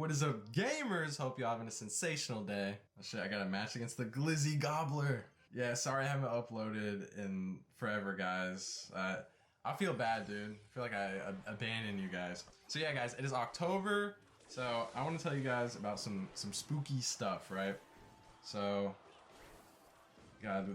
What is up, gamers? Hope y'all having a sensational day. Oh shit, I got a match against the Glizzy Gobbler. Yeah, sorry I haven't uploaded in forever, guys. I feel bad, dude. I feel like I abandoned you guys. So yeah, guys, it is October, so I want to tell you guys about some spooky stuff, right? So, God,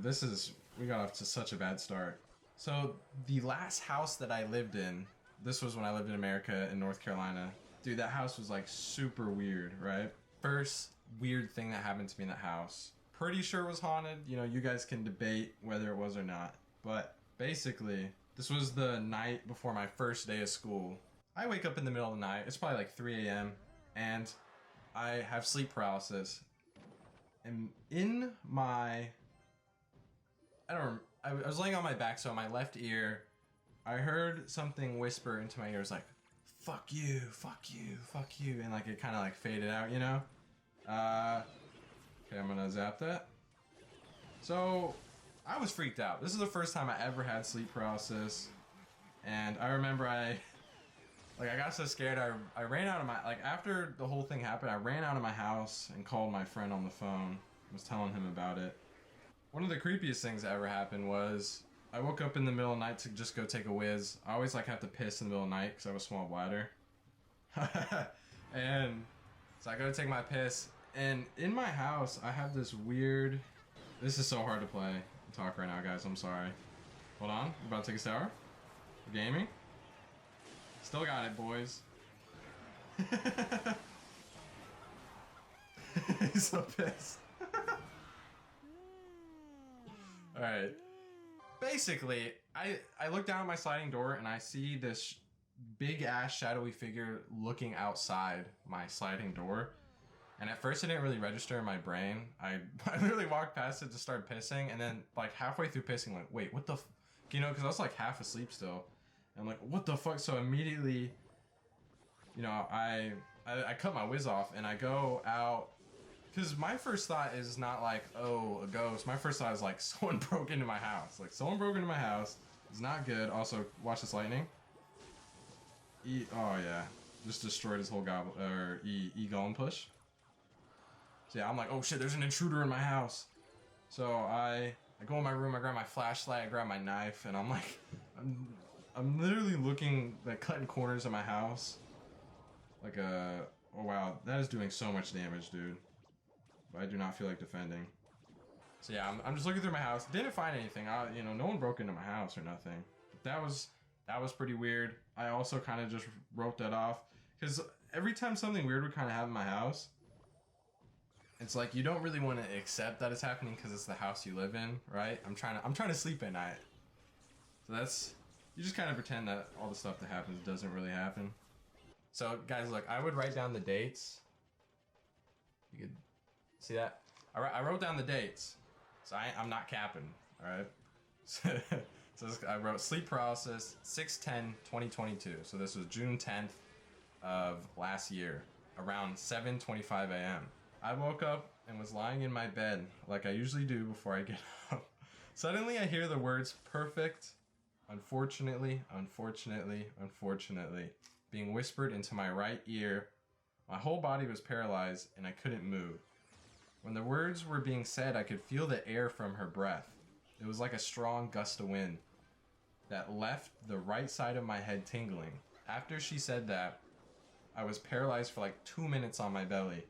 we got off to such a bad start. So, the last house that I lived in, this was when I lived in America in North Carolina. Dude, that house was like super weird, right? First weird thing that happened to me in that house. Pretty sure it was haunted. You know, you guys can debate whether it was or not. But basically, this was the night before my first day of school. I wake up in the middle of the night. It's probably like 3 a.m. and I have sleep paralysis. And in my... I was laying on my back, so in my left ear, I heard something whisper into my ear. It was like, fuck you, fuck you, fuck you. And like it kind of like faded out, you know? Okay, I'm gonna zap that. So, I was freaked out. This is the first time I ever had sleep paralysis. And I remember I got so scared, I ran out of my, like after the whole thing happened, I ran out of my house and called my friend on the phone. Was telling him about it. One of the creepiest things that ever happened was I woke up in the middle of the night to just go take a whiz. I always like have to piss in the middle of the night because I have a small bladder. And so I go to take my piss, and in my house I have this weird... This is so hard to play and talk right now, guys. I'm sorry. Hold on. I'm about to take a shower. We're gaming. Still got it, boys. He's so pissed. Alright. Basically, I look down at my sliding door and I see this big ass shadowy figure looking outside my sliding door. And at first it didn't really register in my brain. I literally walked past it to start pissing, and then like halfway through pissing, like, wait, what the f... You know, because I was like half asleep still. And I'm like, what the fuck? So immediately, you know, I cut my whiz off and I go out. Because my first thought is not like, oh, a ghost. My first thought is like, someone broke into my house. Like, someone broke into my house. It's not good. Also, watch this lightning. Oh, yeah. Just destroyed his whole golem push. So, yeah, I'm like, oh, shit, there's an intruder in my house. So, I go in my room, I grab my flashlight, I grab my knife, and I'm like, I'm literally looking, like, cutting corners of my house. Like oh, wow, that is doing so much damage, dude. But I do not feel like defending. So yeah, I'm just looking through my house. Didn't find anything. You know, no one broke into my house or nothing. But that was pretty weird. I also kind of just wrote that off because every time something weird would kind of happen in my house, it's like you don't really want to accept that it's happening because it's the house you live in, right? I'm trying to sleep at night. So you just kind of pretend that all the stuff that happens doesn't really happen. So guys, look, I would write down the dates. You could see that? I wrote down the dates. So I'm not capping, alright? So I wrote sleep paralysis 6/10/2022. So this was June 10th of last year, around 7:25 a.m. I woke up and was lying in my bed like I usually do before I get up. Suddenly I hear the words perfect, unfortunately, unfortunately, unfortunately, being whispered into my right ear. My whole body was paralyzed and I couldn't move. When the words were being said, I could feel the air from her breath. It was like a strong gust of wind that left the right side of my head tingling. After she said that, I was paralyzed for like 2 minutes on my belly,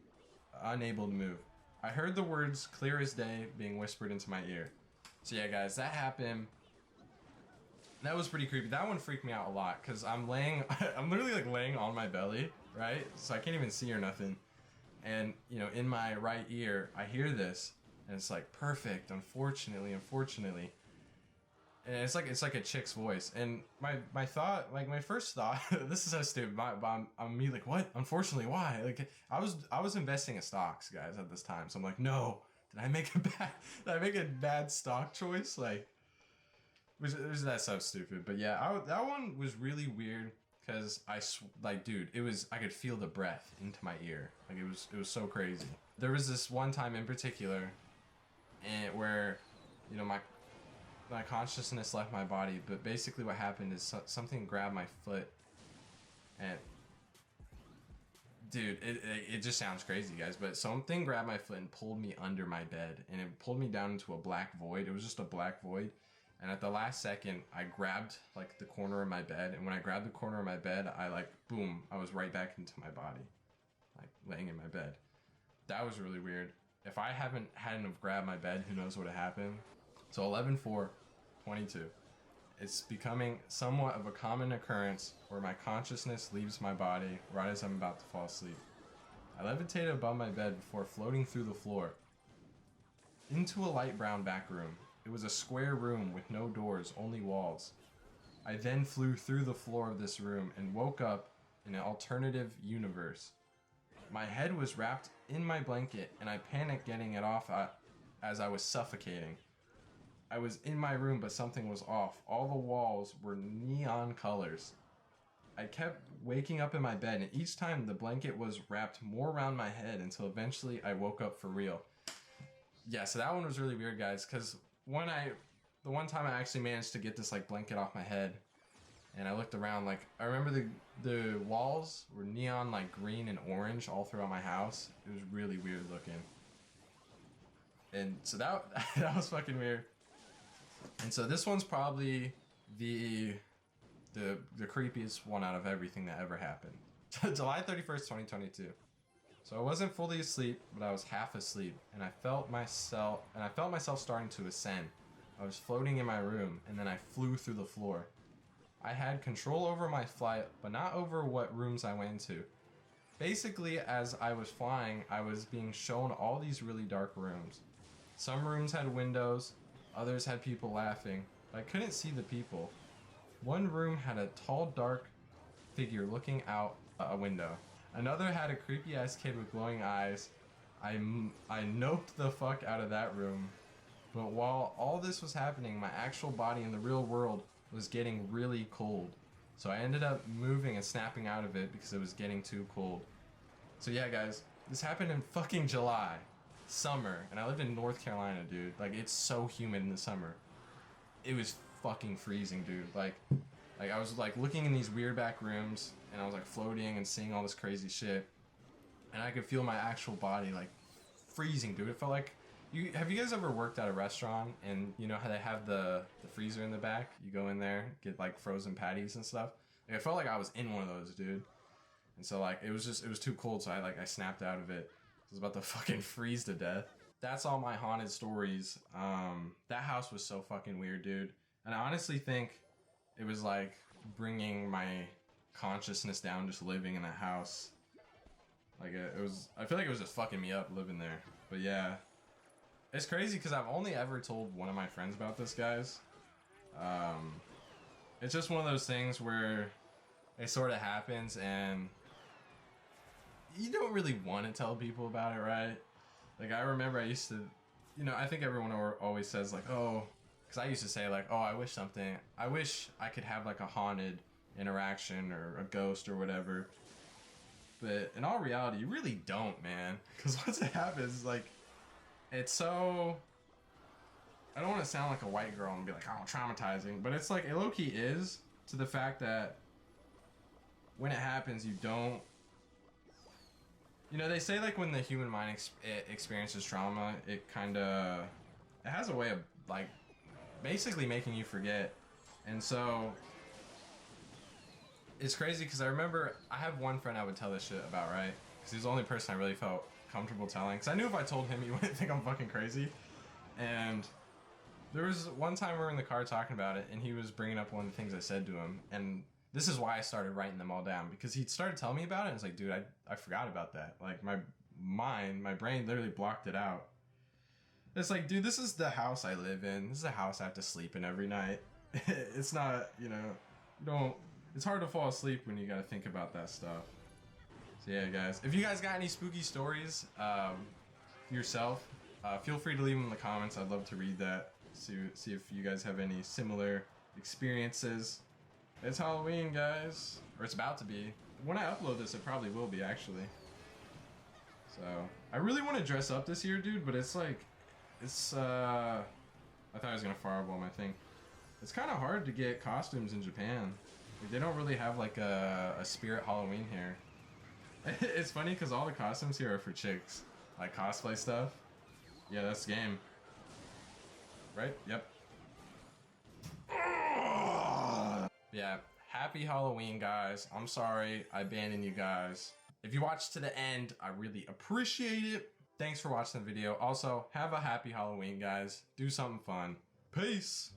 unable to move. I heard the words clear as day being whispered into my ear. So yeah, guys, that happened. That was pretty creepy. That one freaked me out a lot because I'm literally like laying on my belly, right? So I can't even see or nothing. And, you know, in my right ear, I hear this, and it's like, perfect, unfortunately, unfortunately. And it's like a chick's voice. And my first thought, this is so stupid, I'm me like, what? Unfortunately, why? Like, I was investing in stocks, guys, at this time. So I'm like, no, did I make a bad stock choice? Like, that's so stupid. But yeah, that one was really weird. Because dude, I could feel the breath into my ear. Like, it was so crazy. There was this one time in particular where, you know, my consciousness left my body, but basically what happened is something grabbed my foot and Dude, it just sounds crazy, guys, but something grabbed my foot and pulled me under my bed, and it pulled me down into a black void. It was just a black void, and at the last second, I grabbed, like, the corner of my bed, and when I grabbed the corner of my bed, I, like, boom, I was right back into my body, like, laying in my bed. That was really weird. If I hadn't have grabbed my bed, who knows what would have happened. So 11/4/22. It's becoming somewhat of a common occurrence where my consciousness leaves my body right as I'm about to fall asleep. I levitated above my bed before floating through the floor into a light brown back room. It was a square room with no doors, only walls. I then flew through the floor of this room and woke up in an alternative universe. My head was wrapped in my blanket and I panicked getting it off as I was suffocating. I was in my room, but something was off. All the walls were neon colors. I kept waking up in my bed, and each time the blanket was wrapped more around my head until eventually I woke up for real. Yeah, so that one was really weird, guys, because the one time I actually managed to get this like blanket off my head, and I looked around, like, I remember the walls were neon like green and orange all throughout my house. It was really weird looking. And so that was fucking weird. And so this one's probably the creepiest one out of everything that ever happened. July 31st, 2022. So I wasn't fully asleep, but I was half asleep, and I felt myself starting to ascend. I was floating in my room, and then I flew through the floor. I had control over my flight, but not over what rooms I went into. Basically, as I was flying, I was being shown all these really dark rooms. Some rooms had windows, others had people laughing, but I couldn't see the people. One room had a tall, dark figure looking out a window. Another had a creepy-ass kid with glowing eyes. I noped the fuck out of that room. But while all this was happening, my actual body in the real world was getting really cold. So I ended up moving and snapping out of it because it was getting too cold. So yeah, guys, this happened in fucking July. Summer, and I lived in North Carolina, dude. Like, it's so humid in the summer. It was fucking freezing, dude. Like I was like looking in these weird back rooms, and I was like floating and seeing all this crazy shit, and I could feel my actual body like freezing, dude. It felt like have you guys ever worked at a restaurant, and you know how they have the freezer in the back? You go in there, get like frozen patties and stuff. Like, I felt like I was in one of those, dude. And so like it was too cold, so I snapped out of it. I was about to fucking freeze to death. That's all my haunted stories. That house was so fucking weird, dude. And I honestly think it was like bringing my consciousness down just living in that house. Like I feel like it was just fucking me up living there. But yeah, it's crazy because I've only ever told one of my friends about this, guys. It's just one of those things where it sort of happens and you don't really want to tell people about it, right? Like, I remember I used to, you know, I think everyone always says, like, oh, because I used to say, like, oh, I wish I could have, like, a haunted interaction or a ghost or whatever. But in all reality, you really don't, man. Because once it happens, like, it's so, I don't want to sound like a white girl and be like, oh, traumatizing. But it's like, it low-key is, to the fact that when it happens, you don't, you know, they say like when the human mind experiences trauma, it has a way of like basically making you forget. And so it's crazy because I remember I have one friend I would tell this shit about, right? Because he's the only person I really felt comfortable telling. Because I knew if I told him, he wouldn't think I'm fucking crazy. And there was one time we were in the car talking about it, and he was bringing up one of the things I said to him, and this is why I started writing them all down, because he started telling me about it, and it's like, dude, I forgot about that. Like, my brain literally blocked it out. It's like, dude, this is the house I live in. This is the house I have to sleep in every night. It's not, you know, it's hard to fall asleep when you gotta think about that stuff. So yeah, guys, if you guys got any spooky stories yourself, feel free to leave them in the comments. I'd love to read that. See if you guys have any similar experiences. It's Halloween, guys. Or it's about to be. When I upload this, it probably will be, actually. So, I really want to dress up this year, dude, but it's like, I thought I was gonna fireball my thing. It's kind of hard to get costumes in Japan. Like, they don't really have, like, a spirit Halloween here. It's funny because all the costumes here are for chicks. Like cosplay stuff. Yeah, that's the game. Right? Yep. Yeah. Happy Halloween, guys. I'm sorry I abandoned you guys. If you watched to the end, I really appreciate it. Thanks for watching the video. Also, have a happy Halloween, guys. Do something fun. Peace.